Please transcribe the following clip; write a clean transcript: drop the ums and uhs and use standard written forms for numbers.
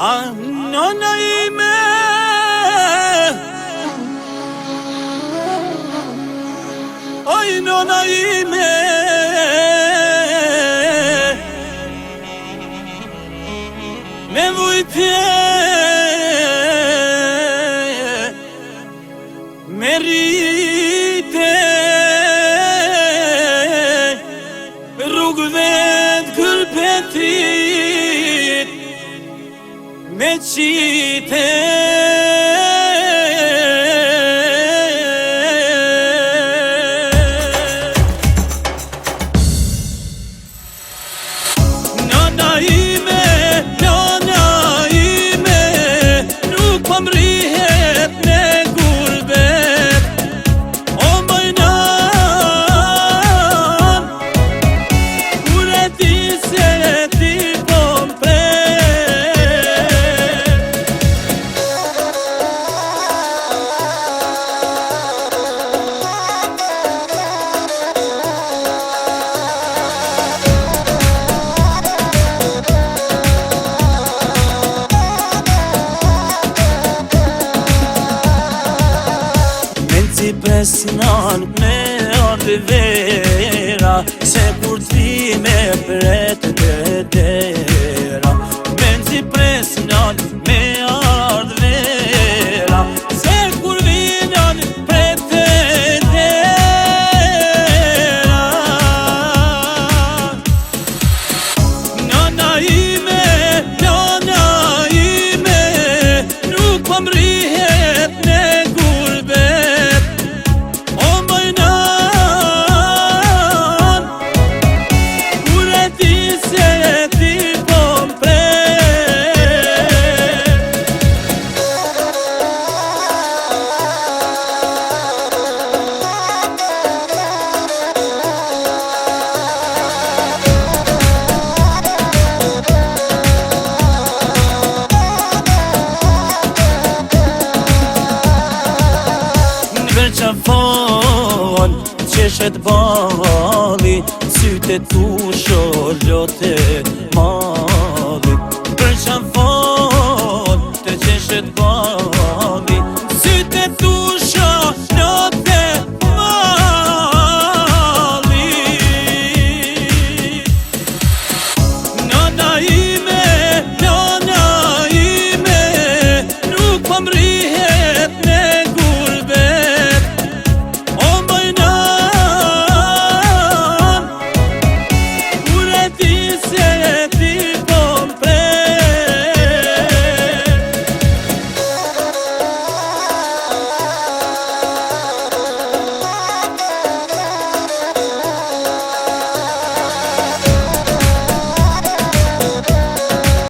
Ah, nona ime, oj nona ime, me vujtje, me rrite, rrugëve të kërpetit, me qite. Nona ime, nuk po mrihet në gurbet. O moj nan, kur e di se ti po si presnan me ardhe vera, se kur t'vi me pret të dera. Men si presnan me ardhe vera, se kur vinan pret të dera. Nona ime, nuk po mrihet në gurbet. Qeshet bali, syte tu sholote,